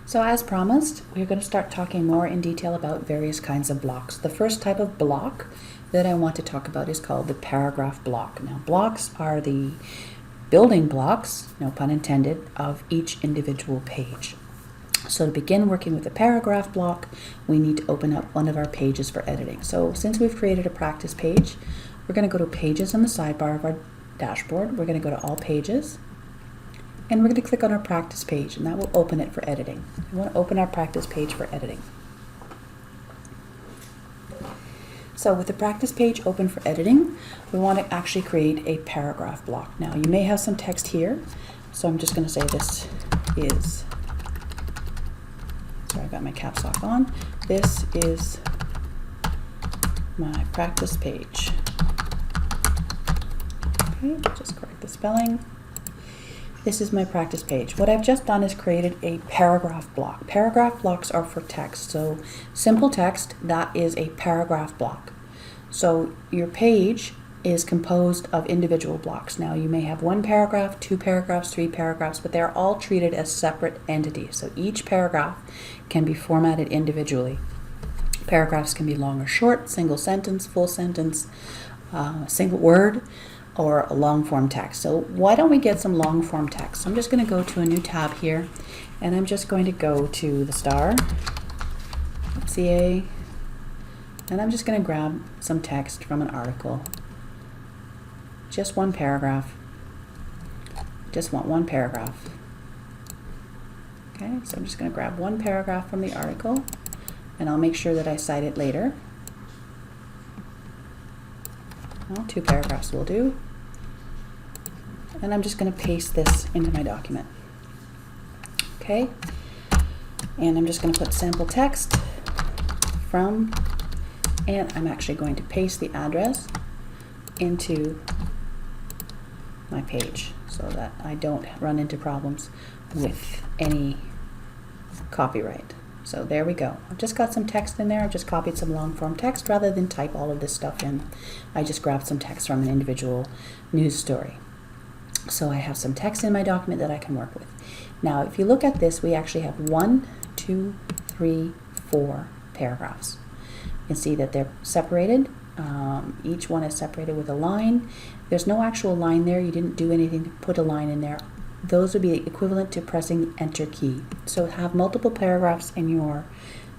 So as promised, we're going to start talking more in detail about various kinds of blocks. The first type of block that I want to talk about is called the paragraph block. Now, blocks are the building blocks, no pun intended, of each individual page. So to begin working with the paragraph block, we need to open up one of our pages for editing. So since we've created a practice page, we're going to go to Pages in the sidebar of our dashboard. We're going to go to All Pages, and we're going to click on our practice page, and that will open it for editing. We want to open our practice page for editing. So with the practice page open for editing, we want to actually create a paragraph block. Now you may have some text here, so I'm just going to say this is, sorry, I got my caps lock on. This is my practice page. Okay, just correct the spelling. This is my practice page. What I've just done is created a paragraph block. Paragraph blocks are for text. So simple text, that is a paragraph block. So your page is composed of individual blocks. Now you may have one paragraph, two paragraphs, three paragraphs, but they're all treated as separate entities. So each paragraph can be formatted individually. Paragraphs can be long or short, single sentence, full sentence, single word, or a long form text. So why don't we get some long form text? So I'm just going to go to a new tab here, and I'm just going to go to the star.ca, and I'm just going to grab some text from an article. Just one paragraph. Just want one paragraph. Okay, so I'm just going to grab one paragraph from the article, and I'll make sure that I cite it later. Well, 2 paragraphs will do. And I'm just going to paste this into my document. Okay. And I'm just going to put sample text from, and I'm actually going to paste the address into my page so that I don't run into problems with any copyright. So there we go. I've just got some text in there. I've just copied some long form text rather than type all of this stuff in. I just grabbed some text from an individual news story. So I have some text in my document that I can work with. Now, if you look at this, we actually have 1, 2, 3, 4 paragraphs. You can see that they're separated. Each one is separated with a line. There's no actual line there. You didn't do anything to put a line in there. Those would be equivalent to pressing Enter key. So have multiple paragraphs in your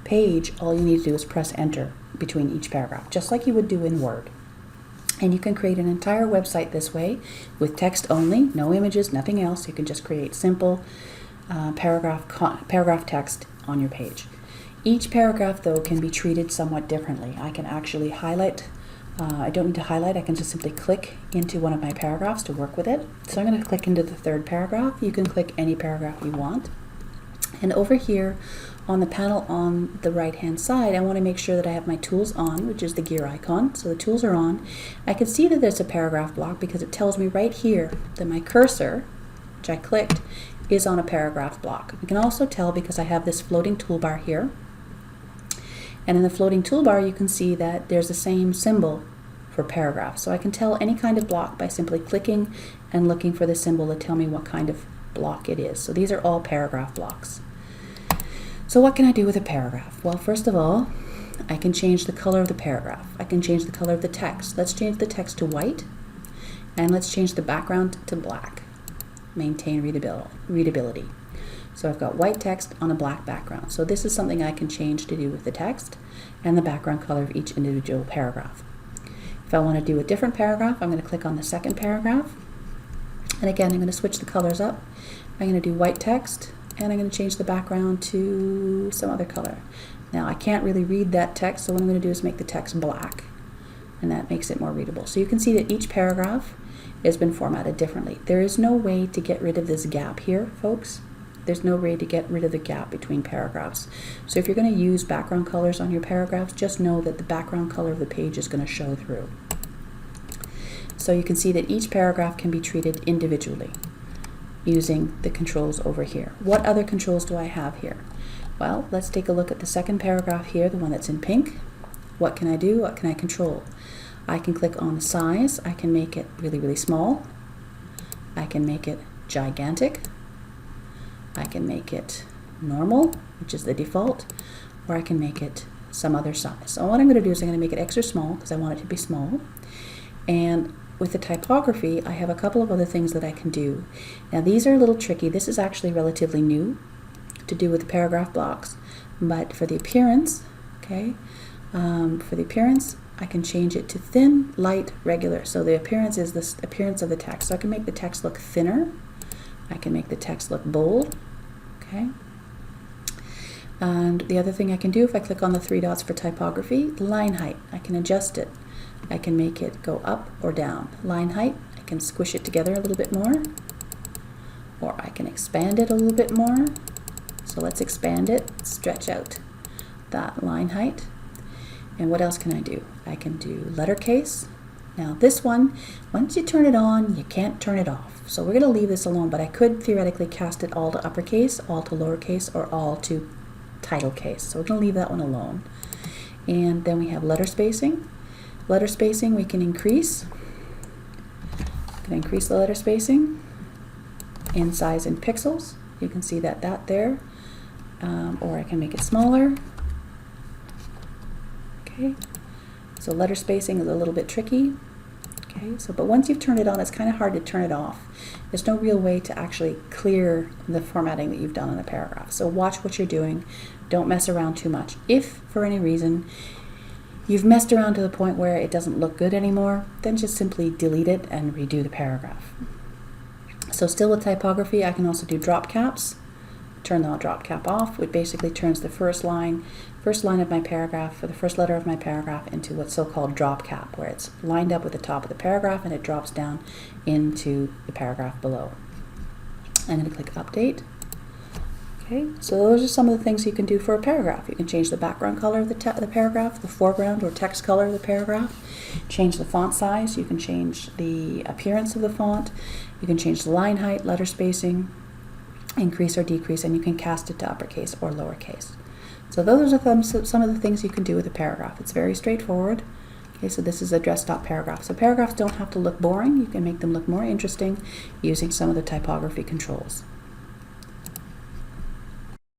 page. All you need to do is press Enter between each paragraph, just like you would do in Word. And you can create an entire website this way with text only, no images, nothing else. You can just create simple paragraph text on your page. Each paragraph, though, can be treated somewhat differently. I can actually highlight. I don't need to highlight. I can just simply click into one of my paragraphs to work with it. So I'm going to click into the 3rd paragraph. You can click any paragraph you want. And over here on the panel on the right hand side, I want to make sure that I have my tools on, which is the gear icon. So the tools are on. I can see that there's a paragraph block because it tells me right here that my cursor, which I clicked, is on a paragraph block. You can also tell because I have this floating toolbar here. And in the floating toolbar, you can see that there's the same symbol for paragraph. So I can tell any kind of block by simply clicking and looking for the symbol to tell me what kind of block it is. So these are all paragraph blocks. So what can I do with a paragraph? Well, first of all, I can change the color of the paragraph. I can change the color of the text. Let's change the text to white, and let's change the background to black. Maintain readability. So I've got white text on a black background. So this is something I can change to do with the text and the background color of each individual paragraph. If I want to do a different paragraph, I'm going to click on the 2nd paragraph. And again, I'm going to switch the colors up. I'm going to do white text, and I'm going to change the background to some other color. Now, I can't really read that text, so what I'm going to do is make the text black, and that makes it more readable. So you can see that each paragraph has been formatted differently. There is no way to get rid of this gap here, folks. There's no way to get rid of the gap between paragraphs. So if you're going to use background colors on your paragraphs, just know that the background color of the page is going to show through. So you can see that each paragraph can be treated individually using the controls over here. What other controls do I have here? Well, let's take a look at the 2nd paragraph here, the one that's in pink. What can I do? What can I control? I can click on the size. I can make it really, really small. I can make it gigantic. I can make it normal, which is the default, or I can make it some other size. So what I'm going to do is I'm going to make it extra small because I want it to be small. And with the typography, I have a couple of other things that I can do. Now these are a little tricky. This is actually relatively new to do with the paragraph blocks, but for the appearance, okay, I can change it to thin, light, regular. So the appearance is the appearance of the text. So I can make the text look thinner. I can make the text look bold, okay. And the other thing I can do, if I click on the three dots for typography, line height, I can adjust it. I can make it go up or down. Line height, I can squish it together a little bit more, or I can expand it a little bit more. So let's expand it, stretch out that line height. And what else can I do? I can do letter case. Now this one, once you turn it on, you can't turn it off. So we're going to leave this alone, but I could theoretically cast it all to uppercase, all to lowercase, or all to title case. So we're going to leave that one alone. And then we have letter spacing. Letter spacing we can increase. I can increase the letter spacing in size in pixels. You can see that there. Or I can make it smaller. Okay, so letter spacing is a little bit tricky. Okay, so but once you've turned it on, it's kind of hard to turn it off. There's no real way to actually clear the formatting that you've done in a paragraph. So watch what you're doing. Don't mess around too much. If for any reason you've messed around to the point where it doesn't look good anymore, then just simply delete it and redo the paragraph. So still with typography, I can also do drop caps. Turn the drop cap off, which basically turns the first line of my paragraph, or the first letter of my paragraph, into what's so-called drop cap, where it's lined up with the top of the paragraph and it drops down into the paragraph below. I'm going to click update. Okay, so those are some of the things you can do for a paragraph. You can change the background color of the paragraph, the foreground or text color of the paragraph, change the font size, you can change the appearance of the font, you can change the line height, letter spacing, increase or decrease, and you can cast it to uppercase or lowercase. So those are some of the things you can do with a paragraph. It's very straightforward. Okay, so this is a dress stop paragraph. So paragraphs don't have to look boring. You can make them look more interesting using some of the typography controls.